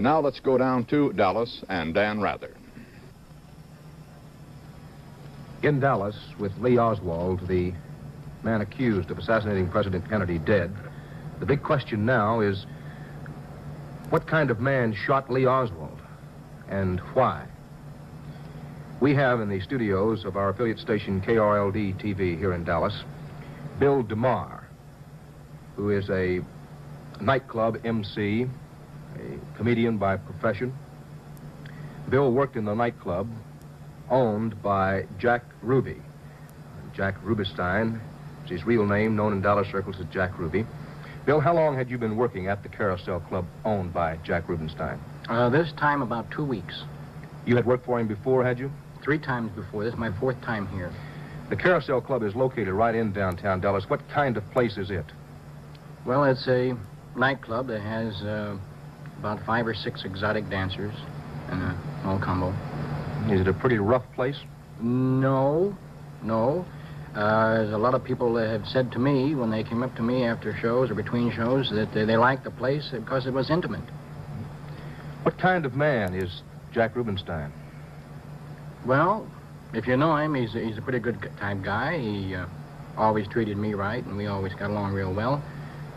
now let's go down to Dallas and Dan Rather. In Dallas, with Lee Oswald, the man accused of assassinating President Kennedy, dead, the big question now is, what kind of man shot Lee Oswald, and why? We have in the studios of our affiliate station, KRLD-TV here in Dallas, Bill DeMarr, who is a nightclub MC, a comedian by profession. Bill worked in the nightclub owned by Jack Ruby. Jack Rubinstein is his real name, known in Dallas circles as Jack Ruby. Bill, how long had you been working at the Carousel Club owned by Jack Rubinstein? This time about 2 weeks. You had worked for him before, had you? 3 times before. This is my 4th time here. The Carousel Club is located right in downtown Dallas. What kind of place is it? Well, it's a nightclub that has about 5 or 6 exotic dancers and a small combo. Is it a pretty rough place? No. There's a lot of people that have said to me when they came up to me after shows or between shows that they liked the place because it was intimate. What kind of man is Jack Rubinstein? Well, if you know him, he's a pretty good type guy. He always treated me right, and we always got along real well.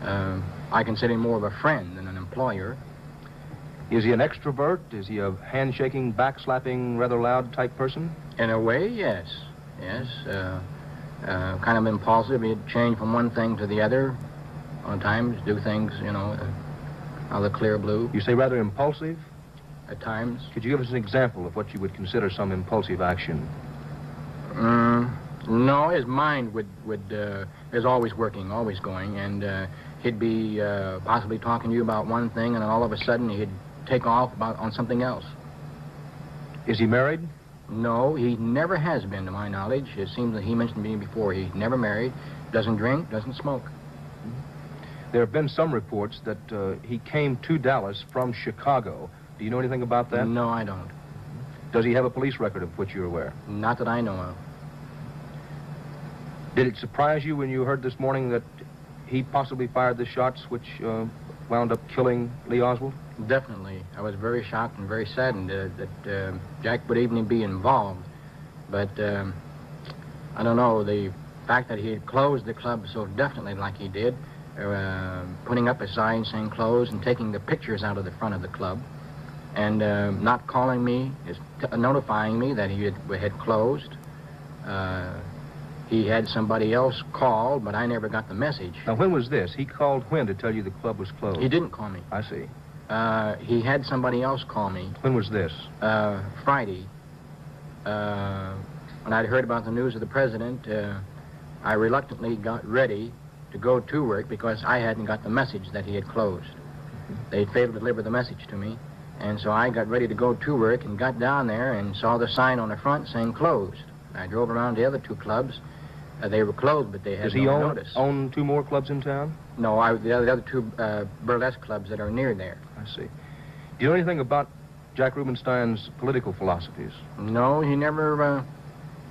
I consider him more of a friend than an employer. Is he an extrovert? Is he a handshaking, backslapping, rather loud type person? In a way, yes. Yes. Kind of impulsive. He'd change from one thing to the other. On times, do things, you know, out of the clear blue. You say rather impulsive? At times. Could you give us an example of what you would consider some impulsive action? No, his mind is always working, always going, and he'd be possibly talking to you about one thing, and then all of a sudden he'd take off on something else. Is he married? No, he never has been, to my knowledge. It seems that he mentioned to me before, he's never married, doesn't drink, doesn't smoke. There have been some reports that he came to Dallas from Chicago. Do you know anything about that? No, I don't. Does he have a police record of which you're aware? Not that I know of. Did it surprise you when you heard this morning that he possibly fired the shots which wound up killing Lee Oswald? Definitely. I was very shocked and very saddened that Jack would even be involved. But I don't know, the fact that he had closed the club so definitely like he did, putting up a sign saying closed and taking the pictures out of the front of the club, and not calling me, just notifying me that he had closed. He had somebody else call, but I never got the message. Now, when was this? He called when to tell you the club was closed? He didn't call me. I see. He had somebody else call me. When was this? Friday. When I'd heard about the news of the president, I reluctantly got ready to go to work because I hadn't got the message that he had closed. They'd failed to deliver the message to me, and so I got ready to go to work and got down there and saw the sign on the front saying closed. I drove around the other 2 clubs. They were closed, but they had no notice. Does he own 2 more clubs in town? No, the other 2 burlesque clubs that are near there. I see. Do you know anything about Jack Rubinstein's political philosophies? No, he never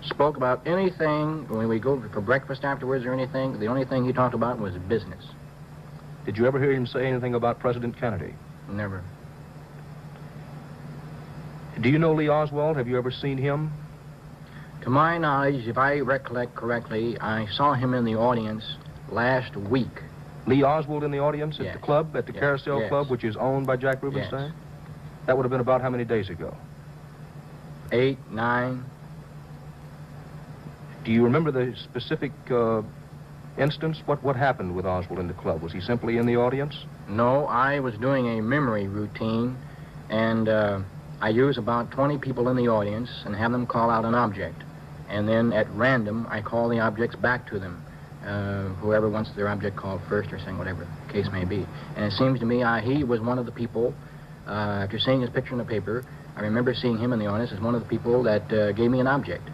spoke about anything. When we go for breakfast afterwards or anything, the only thing he talked about was business. Did you ever hear him say anything about President Kennedy? Never. Do you know Lee Oswald? Have you ever seen him? To my knowledge, if I recollect correctly, I saw him in the audience last week. Lee Oswald in the audience at Yes. the club, at the Carousel Yes. Club, which is owned by Jack Rubinstein? Yes. That would have been about how many days ago? 8, 9. Do you remember the specific instance? What happened with Oswald in the club? Was he simply in the audience? No, I was doing a memory routine, and I use about 20 people in the audience and have them call out an object. And then at random, I call the objects back to them. Whoever wants their object called first or saying whatever the case may be. And it seems to me he was one of the people, after seeing his picture in the paper, I remember seeing him in the audience as one of the people that gave me an object.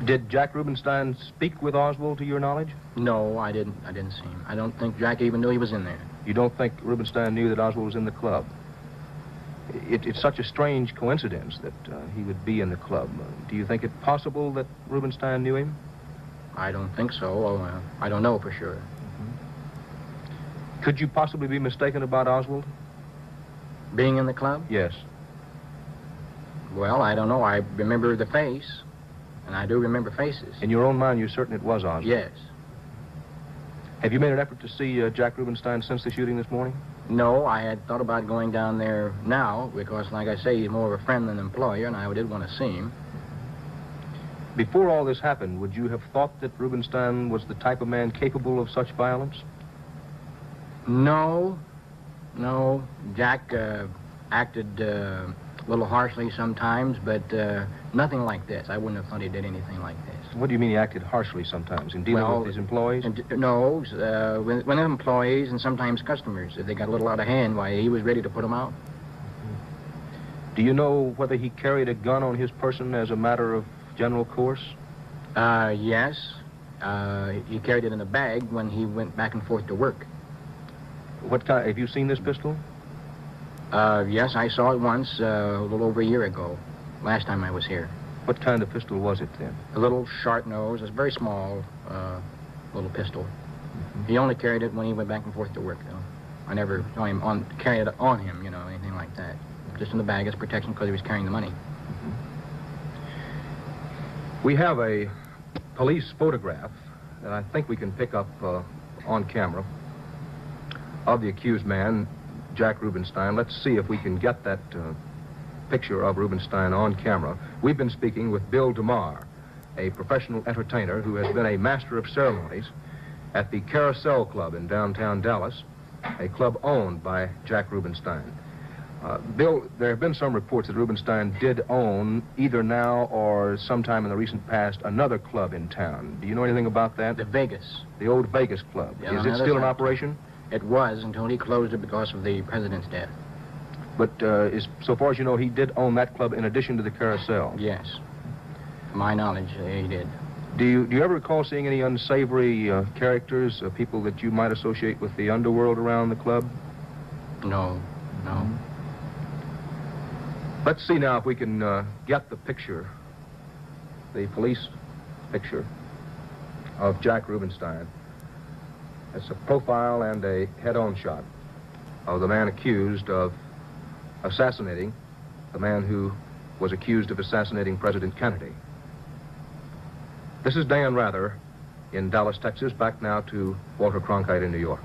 Did Jack Rubinstein speak with Oswald to your knowledge? No, I didn't see him. I don't think Jack even knew he was in there. You don't think Rubinstein knew that Oswald was in the club? It's such a strange coincidence that he would be in the club. Do you think it possible that Rubinstein knew him? I don't think so. I don't know for sure. Could you possibly be mistaken about Oswald? Being in the club? Yes. Well, I don't know. I remember the face, and I do remember faces. In your own mind, you're certain it was Oswald? Yes. Have you made an effort to see Jack Rubenstein since the shooting this morning? No, I had thought about going down there now because, like I say, he's more of a friend than an employer, and I did want to see him. Before all this happened, would you have thought that Rubenstein was the type of man capable of such violence? No. No. Jack acted a little harshly sometimes, but nothing like this. I wouldn't have thought he did anything like this. What do you mean he acted harshly sometimes? In dealing with his employees? No, when employees and sometimes customers, if they got a little out of hand, why, he was ready to put them out. Do you know whether he carried a gun on his person as a matter of general course? Yes. He carried it in a bag when he went back and forth to work. What kind? Have you seen this pistol? Yes, I saw it once a little over a year ago, last time I was here. What kind of pistol was it then? A little sharp nose, a very small little pistol. He only carried it when he went back and forth to work, though. I never saw him carry it on him, you know, anything like that. Just in the bag as protection because he was carrying the money. We have a police photograph that I think we can pick up on camera of the accused man, Jack Rubenstein. Let's see if we can get that picture of Rubenstein on camera. We've been speaking with Bill DeMarr, a professional entertainer who has been a master of ceremonies at the Carousel Club in downtown Dallas, a club owned by Jack Rubenstein. Bill, there have been some reports that Rubenstein did own, either now or sometime in the recent past, another club in town. Do you know anything about that? The Vegas. The old Vegas Club. Yeah, is it still in operation? It was until he closed it because of the president's death. But so far as you know, he did own that club in addition to the Carousel? Yes. To my knowledge, he did. Do you ever recall seeing any unsavory characters, people that you might associate with the underworld around the club? No, no. Let's see now if we can get the picture, the police picture of Jack Rubenstein. It's a profile and a head-on shot of the man accused of assassinating the man who was accused of assassinating President Kennedy. This is Dan Rather in Dallas, Texas. Back now to Walter Cronkite in New York.